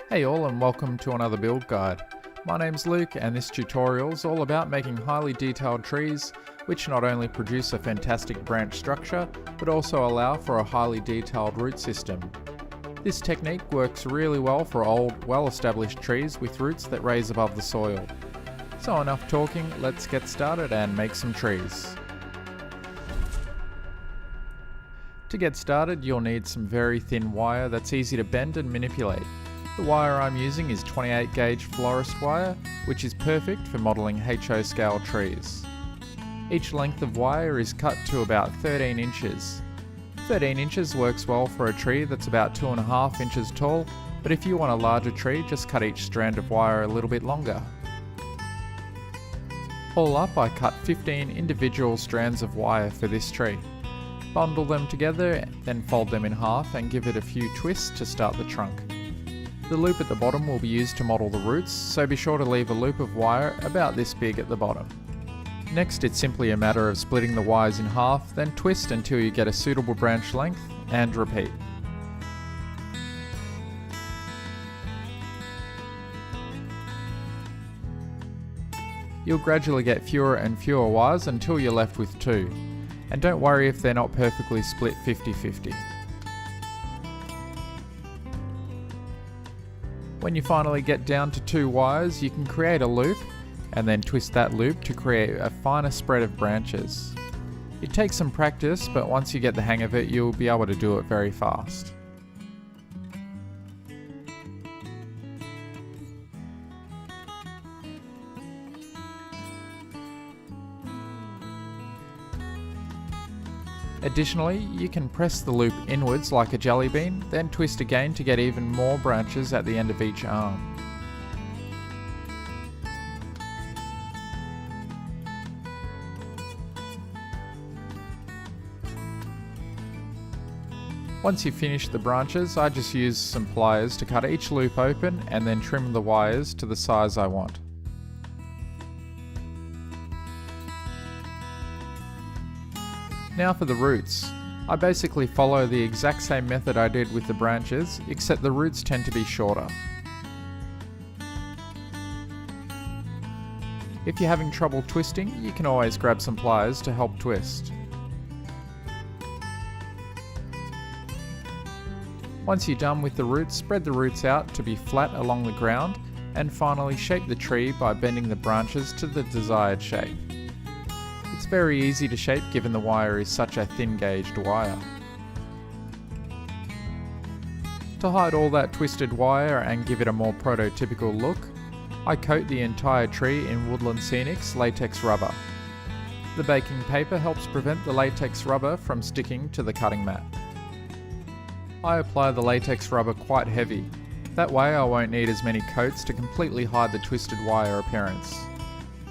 Hey all, and welcome to another build guide. My name's Luke, and this tutorial is all about making highly detailed trees which not only produce a fantastic branch structure but also allow for a highly detailed root system. This technique works really well for old, well-established trees with roots that raise above the soil. So enough talking, let's get started and make some trees. To get started, you'll need some very thin wire that's easy to bend and manipulate. The wire I'm using is 28 gauge florist wire, which is perfect for modelling HO scale trees. Each length of wire is cut to about 13 inches. 13 inches works well for a tree that's about 2.5 inches tall, but if you want a larger tree, just cut each strand of wire a little bit longer. All up, I cut 15 individual strands of wire for this tree. Bundle them together, then fold them in half and give it a few twists to start the trunk. The loop at the bottom will be used to model the roots, so be sure to leave a loop of wire about this big at the bottom. Next, it's simply a matter of splitting the wires in half, then twist until you get a suitable branch length, and repeat. You'll gradually get fewer and fewer wires until you're left with 2. And don't worry if they're not perfectly split 50-50. When you finally get down to 2 wires, you can create a loop and then twist that loop to create a finer spread of branches. It takes some practice, but once you get the hang of it, you'll be able to do it very fast. Additionally, you can press the loop inwards like a jelly bean, then twist again to get even more branches at the end of each arm. Once you've finished the branches, I just use some pliers to cut each loop open and then trim the wires to the size I want. Now for the roots. I basically follow the exact same method I did with the branches, except the roots tend to be shorter. If you're having trouble twisting, you can always grab some pliers to help twist. Once you're done with the roots, spread the roots out to be flat along the ground, and finally shape the tree by bending the branches to the desired shape. It's very easy to shape given the wire is such a thin gauged wire. To hide all that twisted wire and give it a more prototypical look, I coat the entire tree in Woodland Scenic's latex rubber. The baking paper helps prevent the latex rubber from sticking to the cutting mat. I apply the latex rubber quite heavy. That way I won't need as many coats to completely hide the twisted wire appearance.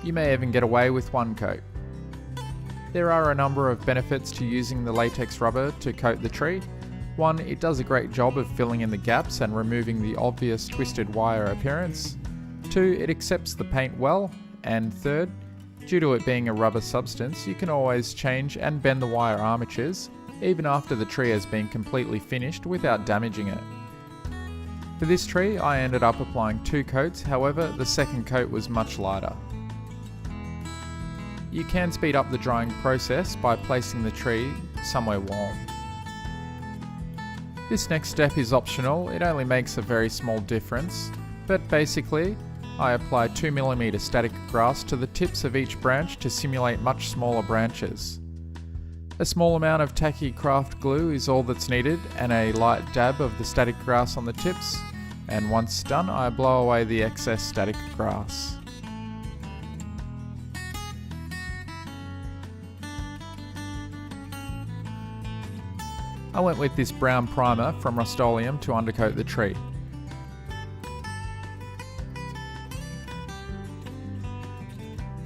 You may even get away with one coat. There are a number of benefits to using the latex rubber to coat the tree. 1, it does a great job of filling in the gaps and removing the obvious twisted wire appearance. 2, it accepts the paint well. And 3rd, due to it being a rubber substance, you can always change and bend the wire armatures, even after the tree has been completely finished without damaging it. For this tree, I ended up applying 2 coats, however, the second coat was much lighter. You can speed up the drying process by placing the tree somewhere warm. This next step is optional, it only makes a very small difference, but basically I apply 2mm static grass to the tips of each branch to simulate much smaller branches. A small amount of tacky craft glue is all that's needed and a light dab of the static grass on the tips, and once done I blow away the excess static grass. I went with this brown primer from Rust-Oleum to undercoat the tree.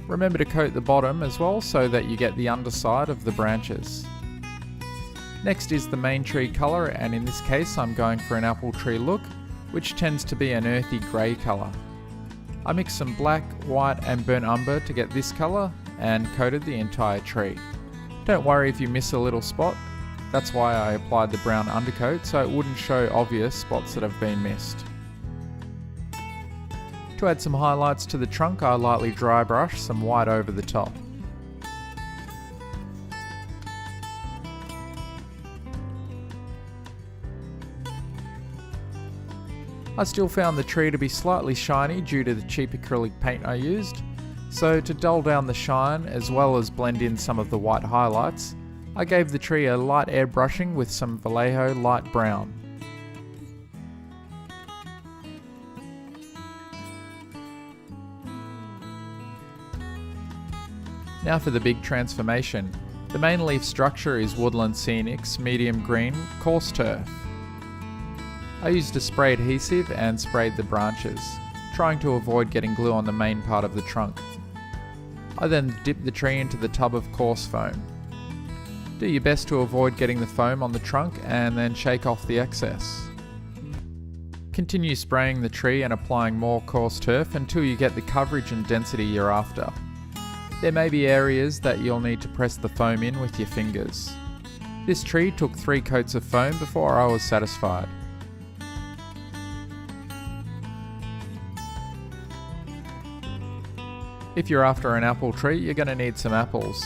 Remember to coat the bottom as well so that you get the underside of the branches. Next is the main tree colour, and in this case I'm going for an apple tree look, which tends to be an earthy grey colour. I mixed some black, white and burnt umber to get this colour and coated the entire tree. Don't worry if you miss a little spot. That's why I applied the brown undercoat, so it wouldn't show obvious spots that have been missed. To add some highlights to the trunk, I lightly dry brush some white over the top. I still found the tree to be slightly shiny due to the cheap acrylic paint I used, so to dull down the shine as well as blend in some of the white highlights, I gave the tree a light airbrushing with some Vallejo light brown. Now for the big transformation. The main leaf structure is Woodland Scenics medium green coarse turf. I used a spray adhesive and sprayed the branches, trying to avoid getting glue on the main part of the trunk. I then dipped the tree into the tub of coarse foam. Do your best to avoid getting the foam on the trunk and then shake off the excess. Continue spraying the tree and applying more coarse turf until you get the coverage and density you're after. There may be areas that you'll need to press the foam in with your fingers. This tree took 3 coats of foam before I was satisfied. If you're after an apple tree, you're going to need some apples.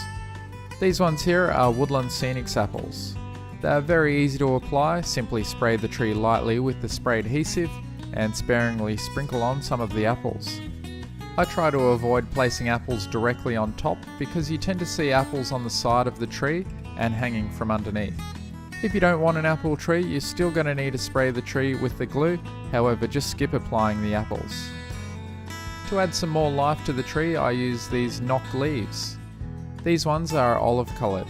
These ones here are Woodland Scenics apples. They are very easy to apply. Simply spray the tree lightly with the spray adhesive and sparingly sprinkle on some of the apples. I try to avoid placing apples directly on top because you tend to see apples on the side of the tree and hanging from underneath. If you don't want an apple tree, you're still going to need to spray the tree with the glue, however just skip applying the apples. To add some more life to the tree, I use these knock leaves. These ones are olive coloured.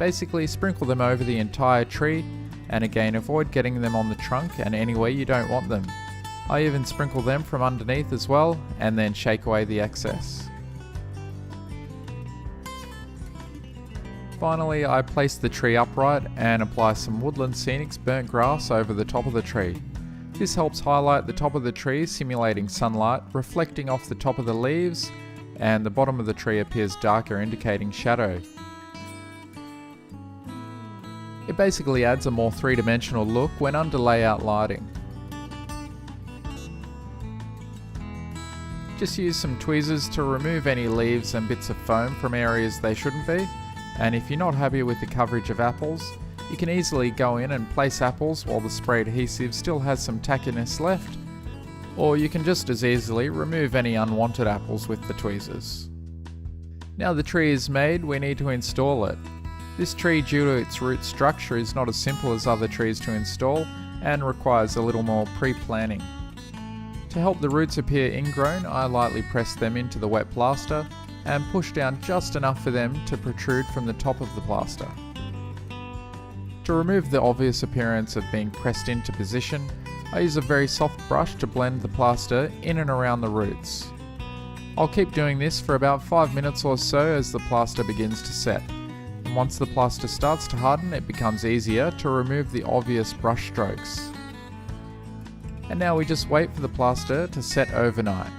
Basically sprinkle them over the entire tree, and again avoid getting them on the trunk and anywhere you don't want them. I even sprinkle them from underneath as well, and then shake away the excess. Finally, I place the tree upright and apply some Woodland Scenics burnt grass over the top of the tree. This helps highlight the top of the tree, simulating sunlight, reflecting off the top of the leaves, and the bottom of the tree appears darker, indicating shadow. It basically adds a more three-dimensional look when under layout lighting. Just use some tweezers to remove any leaves and bits of foam from areas they shouldn't be, and if you're not happy with the coverage of apples, you can easily go in and place apples while the spray adhesive still has some tackiness left, or you can just as easily remove any unwanted apples with the tweezers. Now the tree is made, we need to install it. This tree, due to its root structure, is not as simple as other trees to install and requires a little more pre-planning. To help the roots appear ingrown, I lightly press them into the wet plaster and push down just enough for them to protrude from the top of the plaster. To remove the obvious appearance of being pressed into position, I use a very soft brush to blend the plaster in and around the roots. I'll keep doing this for about 5 minutes or so as the plaster begins to set. And once the plaster starts to harden, it becomes easier to remove the obvious brush strokes. And now we just wait for the plaster to set overnight.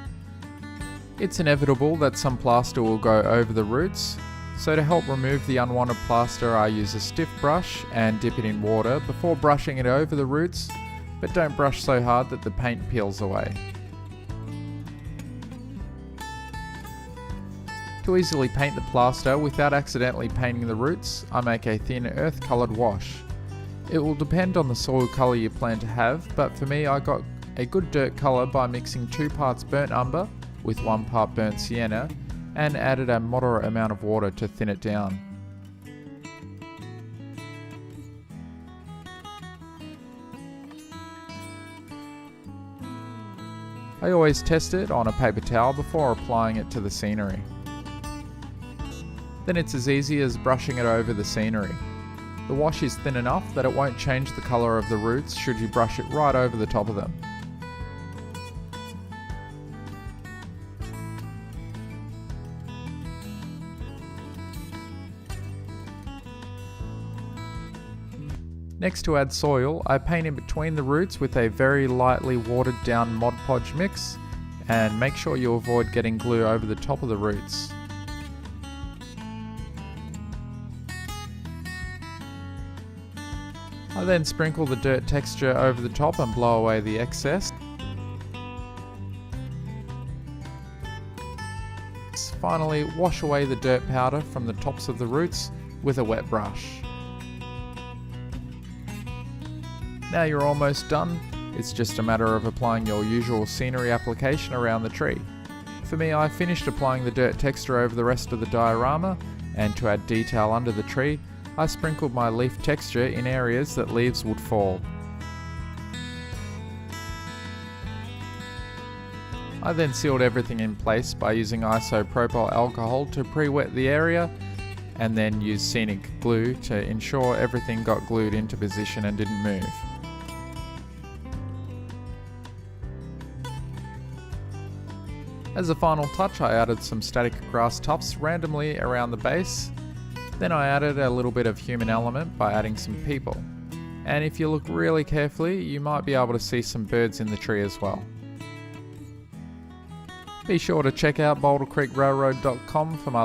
It's inevitable that some plaster will go over the roots, so to help remove the unwanted plaster, I use a stiff brush and dip it in water before brushing it over the roots, but don't brush so hard that the paint peels away. To easily paint the plaster without accidentally painting the roots, I make a thin earth-coloured wash. It will depend on the soil colour you plan to have, but for me I got a good dirt colour by mixing 2 parts burnt umber with 1 part burnt sienna, and added a moderate amount of water to thin it down. I always test it on a paper towel before applying it to the scenery. Then it's as easy as brushing it over the scenery. The wash is thin enough that it won't change the colour of the roots should you brush it right over the top of them. Next, to add soil, I paint in between the roots with a very lightly watered down Mod Podge mix, and make sure you avoid getting glue over the top of the roots. I then sprinkle the dirt texture over the top and blow away the excess. finally wash away the dirt powder from the tops of the roots with a wet brush. Now you're almost done. It's just a matter of applying your usual scenery application around the tree. For me, I finished applying the dirt texture over the rest of the diorama, and to add detail under the tree, I sprinkled my leaf texture in areas that leaves would fall. I then sealed everything in place by using isopropyl alcohol to pre-wet the area, and then used scenic glue to ensure everything got glued into position and didn't move. As a final touch, I added some static grass tufts randomly around the base. Then I added a little bit of human element by adding some people. And if you look really carefully, you might be able to see some birds in the tree as well. Be sure to check out bouldercreekrailroad.com for my